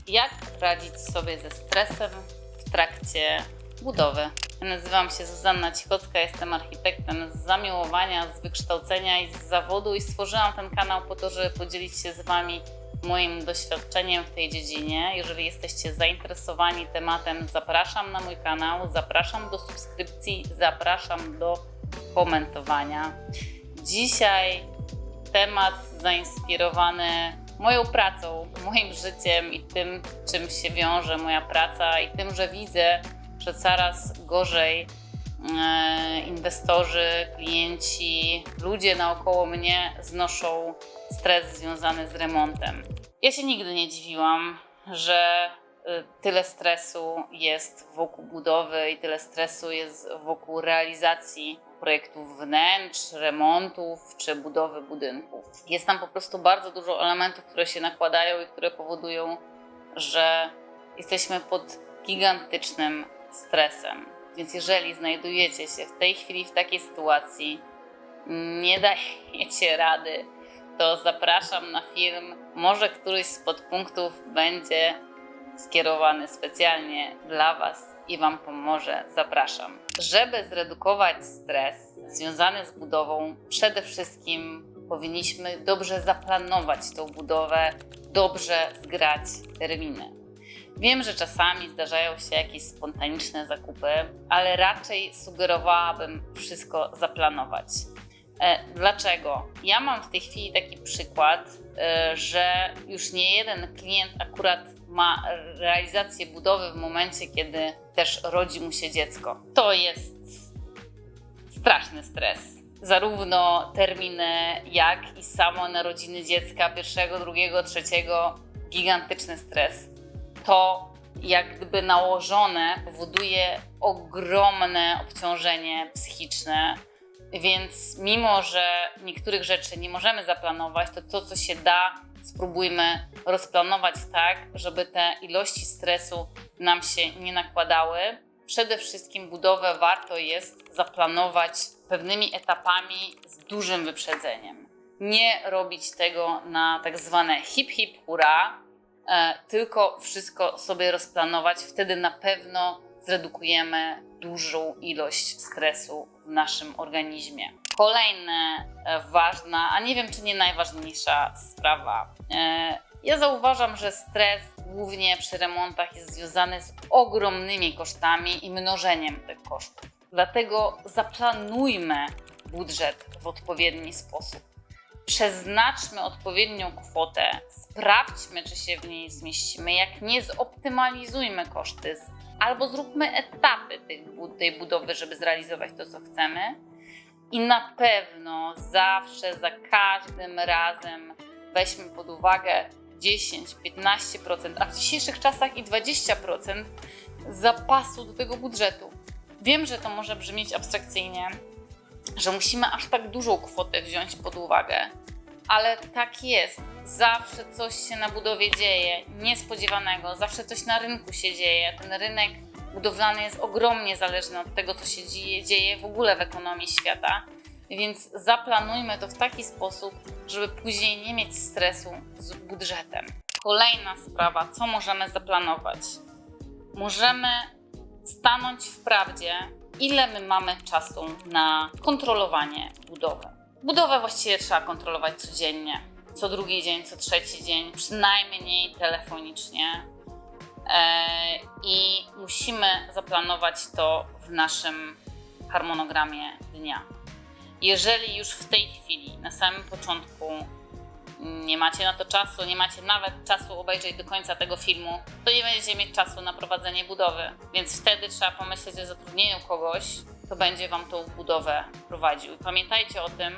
Jak radzić sobie ze stresem w trakcie budowy? Ja nazywam się Zuzanna Cichocka, jestem architektem z zamiłowania, z wykształcenia i z zawodu i stworzyłam ten kanał po to, żeby podzielić się z Wami moim doświadczeniem w tej dziedzinie. Jeżeli jesteście zainteresowani tematem, zapraszam na mój kanał, zapraszam do subskrypcji, zapraszam do komentowania. Dzisiaj temat zainspirowany moją pracą, moim życiem i tym, czym się wiąże moja praca i tym, że widzę, że coraz gorzej inwestorzy, klienci, ludzie naokoło mnie znoszą stres związany z remontem. Ja się nigdy nie dziwiłam, że tyle stresu jest wokół budowy i tyle stresu jest wokół realizacji projektów wnętrz, remontów czy budowy budynków. Jest tam po prostu bardzo dużo elementów, które się nakładają i które powodują, że jesteśmy pod gigantycznym stresem. Więc jeżeli znajdujecie się w tej chwili w takiej sytuacji, nie dajecie rady, to zapraszam na film. Może któryś z podpunktów będzie skierowany specjalnie dla Was i Wam pomoże. Zapraszam. Żeby zredukować stres związany z budową, przede wszystkim powinniśmy dobrze zaplanować tą budowę, dobrze zgrać terminy. Wiem, że czasami zdarzają się jakieś spontaniczne zakupy, ale raczej sugerowałabym wszystko zaplanować. Dlaczego? Ja mam w tej chwili taki przykład, że już nie jeden klient akurat ma realizację budowy w momencie, kiedy też rodzi mu się dziecko. To jest straszny stres. Zarówno terminy, jak i samo narodziny dziecka, pierwszego, drugiego, trzeciego, gigantyczny stres. To jak gdyby nałożone powoduje ogromne obciążenie psychiczne, więc mimo, że niektórych rzeczy nie możemy zaplanować, to co się da, spróbujmy rozplanować tak, żeby te ilości stresu nam się nie nakładały. Przede wszystkim budowę warto jest zaplanować pewnymi etapami z dużym wyprzedzeniem. Nie robić tego na tak zwane hip hip hura, tylko wszystko sobie rozplanować. Wtedy na pewno zredukujemy dużą ilość stresu w naszym organizmie. Kolejna ważna, a nie wiem czy nie najważniejsza sprawa. Ja zauważam, że stres głównie przy remontach jest związany z ogromnymi kosztami i mnożeniem tych kosztów. Dlatego zaplanujmy budżet w odpowiedni sposób. Przeznaczmy odpowiednią kwotę, sprawdźmy, czy się w niej zmieścimy. Jak nie, zoptymalizujmy koszty albo zróbmy etapy tej budowy, żeby zrealizować to, co chcemy. I na pewno zawsze, za każdym razem weźmy pod uwagę 10-15%, a w dzisiejszych czasach i 20% zapasu do tego budżetu. Wiem, że to może brzmieć abstrakcyjnie, że musimy aż tak dużą kwotę wziąć pod uwagę, ale tak jest. Zawsze coś się na budowie dzieje niespodziewanego, zawsze coś na rynku się dzieje. Ten rynek budowlany jest ogromnie zależny od tego, co się dzieje w ogóle w ekonomii świata, więc zaplanujmy to w taki sposób, żeby później nie mieć stresu z budżetem. Kolejna sprawa, co możemy zaplanować? Możemy stanąć w prawdzie, ile my mamy czasu na kontrolowanie budowy. Budowę właściwie trzeba kontrolować codziennie, co drugi dzień, co trzeci dzień, przynajmniej telefonicznie. I musimy zaplanować to w naszym harmonogramie dnia. Jeżeli już w tej chwili, na samym początku nie macie na to czasu, nie macie nawet czasu obejrzeć do końca tego filmu, to nie będziecie mieć czasu na prowadzenie budowy. Więc wtedy trzeba pomyśleć o zatrudnieniu kogoś, kto będzie Wam tą budowę prowadził. I pamiętajcie o tym,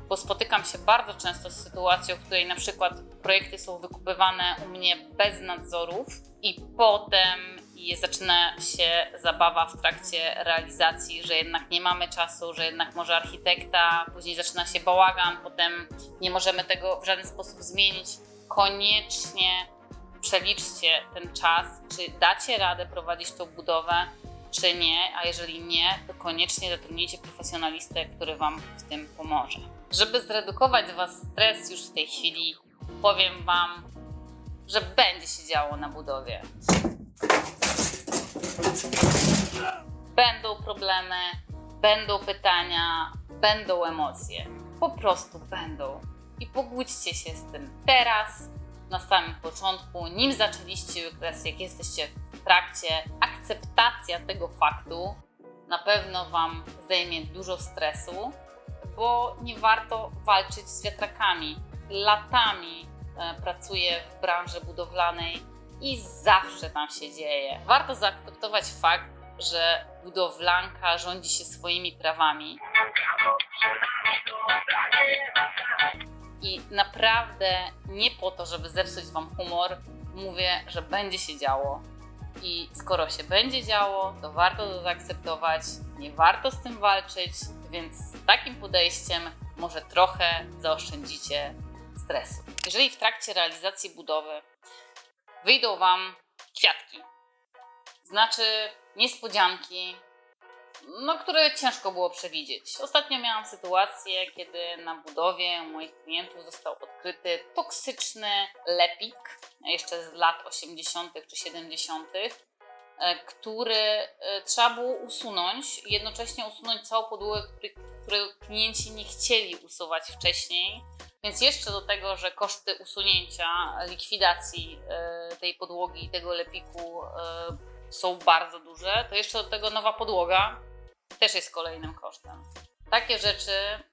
bo spotykam się bardzo często z sytuacją, w której na przykład projekty są wykupywane u mnie bez nadzorów i potem zaczyna się zabawa w trakcie realizacji, że jednak nie mamy czasu, że jednak może architekta, później zaczyna się bałagan, potem nie możemy tego w żaden sposób zmienić. Koniecznie przeliczcie ten czas, czy dacie radę prowadzić tą budowę, czy nie, a jeżeli nie, to koniecznie zatrudnijcie profesjonalistę, który Wam w tym pomoże. Żeby zredukować Was stres już w tej chwili, powiem Wam że będzie się działo na budowie. Będą problemy, będą pytania, będą emocje. Po prostu będą. I pogódźcie się z tym teraz, na samym początku, nim zaczęliście okres, jak jesteście w trakcie. Akceptacja tego faktu na pewno Wam zdejmie dużo stresu, bo nie warto walczyć z wiatrakami. Latami pracuję w branży budowlanej i zawsze tam się dzieje. Warto zaakceptować fakt, że budowlanka rządzi się swoimi prawami. I naprawdę nie po to, żeby zepsuć Wam humor, mówię, że będzie się działo. I skoro się będzie działo, to warto to zaakceptować, nie warto z tym walczyć, więc z takim podejściem może trochę zaoszczędzicie stresu. Jeżeli w trakcie realizacji budowy wyjdą Wam kwiatki, znaczy niespodzianki, które ciężko było przewidzieć. Ostatnio miałam sytuację, kiedy na budowie u moich klientów został odkryty toksyczny lepik, jeszcze z lat 80. czy 70., który trzeba było usunąć i jednocześnie usunąć całą podłogę, której klienci nie chcieli usuwać wcześniej. Więc jeszcze do tego, że koszty usunięcia, likwidacji tej podłogi i tego lepiku są bardzo duże, to jeszcze do tego nowa podłoga też jest kolejnym kosztem. Takie rzeczy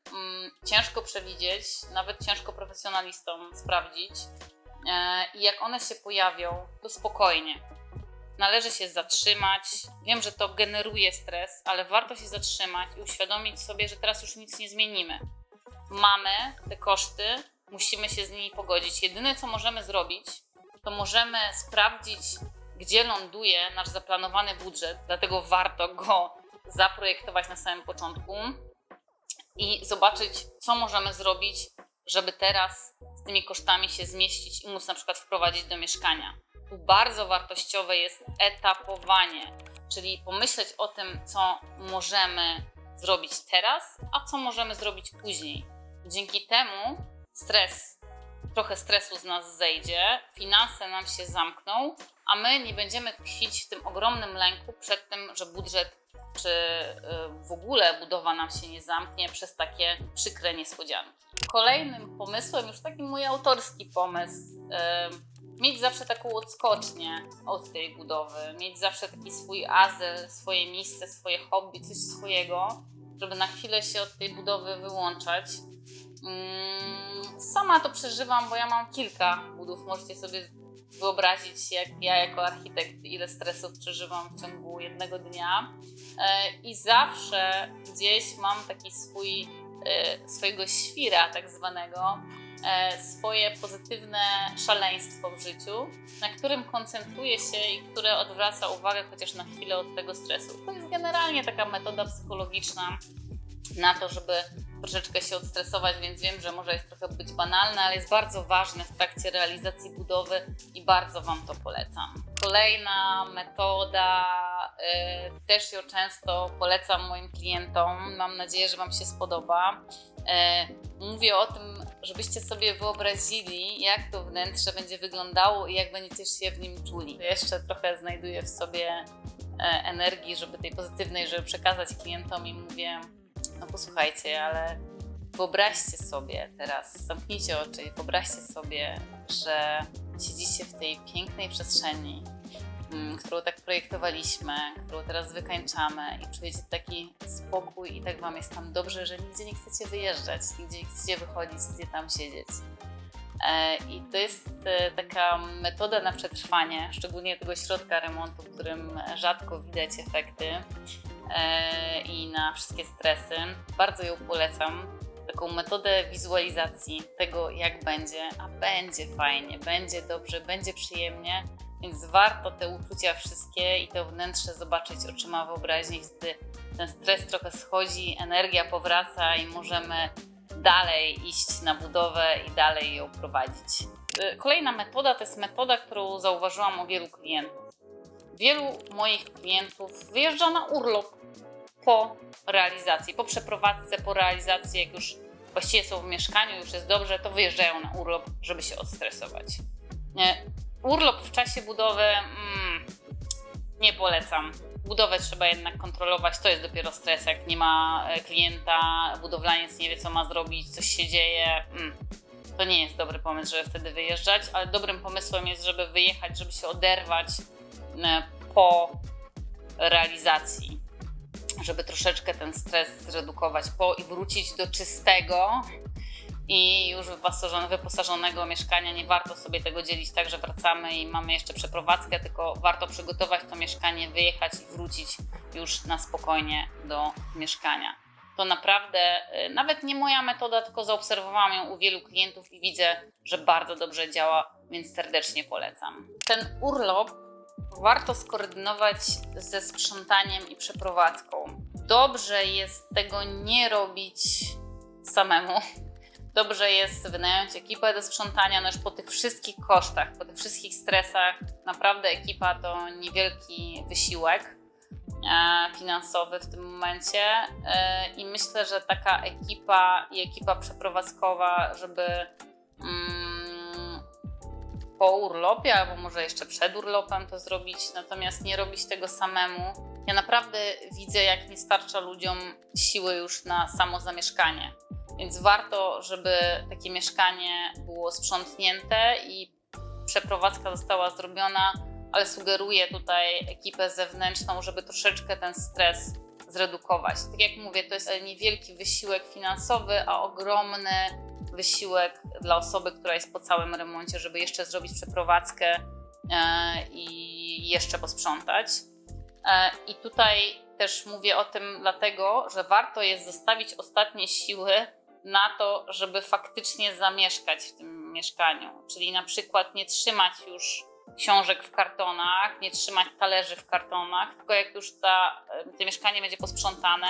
ciężko przewidzieć, nawet ciężko profesjonalistom sprawdzić i jak one się pojawią, to spokojnie. Należy się zatrzymać. Wiem, że to generuje stres, ale warto się zatrzymać i uświadomić sobie, że teraz już nic nie zmienimy. Mamy te koszty, musimy się z nimi pogodzić. Jedyne, co możemy zrobić, to możemy sprawdzić, gdzie ląduje nasz zaplanowany budżet, dlatego warto go zaprojektować na samym początku i zobaczyć, co możemy zrobić, żeby teraz z tymi kosztami się zmieścić i móc na przykład wprowadzić do mieszkania. Tu bardzo wartościowe jest etapowanie, czyli pomyśleć o tym, co możemy zrobić teraz, a co możemy zrobić później. Dzięki temu trochę stresu z nas zejdzie, finanse nam się zamkną, a my nie będziemy tkwić w tym ogromnym lęku przed tym, że budżet czy w ogóle budowa nam się nie zamknie przez takie przykre niespodzianki. Kolejnym pomysłem, już taki mój autorski pomysł, mieć zawsze taką odskocznię od tej budowy, mieć zawsze taki swój azyl, swoje miejsce, swoje hobby, coś swojego, żeby na chwilę się od tej budowy wyłączać. Sama to przeżywam, bo ja mam kilka budów. Możecie sobie wyobrazić, jak ja jako architekt ile stresów przeżywam w ciągu jednego dnia. I zawsze gdzieś mam taki swojego świra tak zwanego, swoje pozytywne szaleństwo w życiu, na którym koncentruję się i które odwraca uwagę chociaż na chwilę od tego stresu. To jest generalnie taka metoda psychologiczna na to, żeby troszeczkę się odstresować, więc wiem, że może jest trochę być banalne, ale jest bardzo ważne w trakcie realizacji budowy i bardzo Wam to polecam. Kolejna metoda, też ją często polecam moim klientom, mam nadzieję, że Wam się spodoba. Mówię o tym, żebyście sobie wyobrazili, jak to wnętrze będzie wyglądało i jak będziecie się w nim czuli. Jeszcze trochę znajduję w sobie energii, żeby tej pozytywnej, żeby przekazać klientom i mówię, no posłuchajcie, ale wyobraźcie sobie teraz, zamknijcie oczy i wyobraźcie sobie, że siedzicie w tej pięknej przestrzeni, którą tak projektowaliśmy, którą teraz wykańczamy i czujecie taki spokój i tak Wam jest tam dobrze, że nigdzie nie chcecie wyjeżdżać, nigdzie nie chcecie wychodzić, chcecie tam siedzieć. I to jest taka metoda na przetrwanie, szczególnie tego środka remontu, w którym rzadko widać efekty i na wszystkie stresy. Bardzo ją polecam. Taką metodę wizualizacji tego, jak będzie, a będzie fajnie, będzie dobrze, będzie przyjemnie, więc warto te uczucia wszystkie i to wnętrze zobaczyć oczyma wyobraźni, wtedy ten stres trochę schodzi, energia powraca i możemy dalej iść na budowę i dalej ją prowadzić. Kolejna metoda to jest metoda, którą zauważyłam u wielu klientów. Wielu moich klientów wyjeżdża na urlop po realizacji, po przeprowadzce, po realizacji, jak już właściwie są w mieszkaniu, już jest dobrze, to wyjeżdżają na urlop, żeby się odstresować. Urlop w czasie budowy nie polecam. Budowę trzeba jednak kontrolować, to jest dopiero stres, jak nie ma klienta, budowlaniec nie wie, co ma zrobić, coś się dzieje. To nie jest dobry pomysł, żeby wtedy wyjeżdżać, ale dobrym pomysłem jest, żeby wyjechać, żeby się oderwać po realizacji, żeby troszeczkę ten stres zredukować i wrócić do czystego i już wyposażonego mieszkania. Nie warto sobie tego dzielić tak, że wracamy i mamy jeszcze przeprowadzkę, tylko warto przygotować to mieszkanie, wyjechać i wrócić już na spokojnie do mieszkania. To naprawdę nawet nie moja metoda, tylko zaobserwowałam ją u wielu klientów i widzę, że bardzo dobrze działa, więc serdecznie polecam. Ten urlop warto skoordynować ze sprzątaniem i przeprowadzką. Dobrze jest tego nie robić samemu. Dobrze jest wynająć ekipę do sprzątania, już po tych wszystkich kosztach, po tych wszystkich stresach. Naprawdę ekipa to niewielki wysiłek finansowy w tym momencie i myślę, że taka ekipa i ekipa przeprowadzkowa, żeby po urlopie albo może jeszcze przed urlopem to zrobić, natomiast nie robić tego samemu. Ja naprawdę widzę, jak nie starcza ludziom siły już na samo zamieszkanie. Więc warto, żeby takie mieszkanie było sprzątnięte i przeprowadzka została zrobiona, ale sugeruję tutaj ekipę zewnętrzną, żeby troszeczkę ten stres zredukować. Tak jak mówię, to jest niewielki wysiłek finansowy, a ogromny wysiłek dla osoby, która jest po całym remoncie, żeby jeszcze zrobić przeprowadzkę i jeszcze posprzątać. I tutaj też mówię o tym dlatego, że warto jest zostawić ostatnie siły na to, żeby faktycznie zamieszkać w tym mieszkaniu. Czyli na przykład nie trzymać już książek w kartonach, nie trzymać talerzy w kartonach, tylko jak już to mieszkanie będzie posprzątane,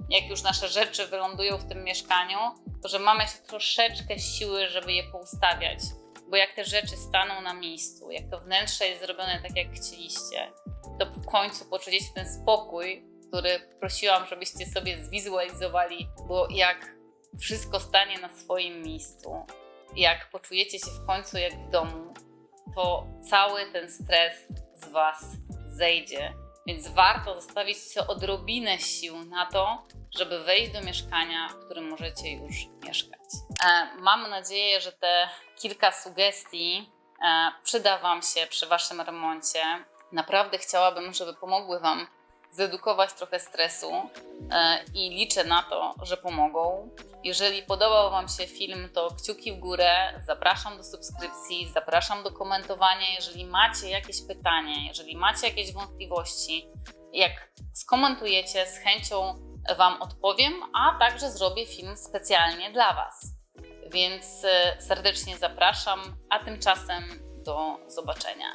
jak już nasze rzeczy wylądują w tym mieszkaniu, to że mamy jeszcze troszeczkę siły, żeby je poustawiać. Bo jak te rzeczy staną na miejscu, jak to wnętrze jest zrobione tak, jak chcieliście, to w końcu poczujecie ten spokój, który prosiłam, żebyście sobie zwizualizowali, bo jak wszystko stanie na swoim miejscu, jak poczujecie się w końcu jak w domu, to cały ten stres z Was zejdzie. Więc warto zostawić sobie odrobinę sił na to, żeby wejść do mieszkania, w którym możecie już mieszkać. Mam nadzieję, że te kilka sugestii przyda Wam się przy Waszym remoncie. Naprawdę chciałabym, żeby pomogły Wam zredukować trochę stresu i liczę na to, że pomogą. Jeżeli podobał Wam się film, to kciuki w górę, zapraszam do subskrypcji, zapraszam do komentowania. Jeżeli macie jakieś pytanie, jeżeli macie jakieś wątpliwości, jak skomentujecie, z chęcią Wam odpowiem, a także zrobię film specjalnie dla Was. Więc serdecznie zapraszam, a tymczasem do zobaczenia.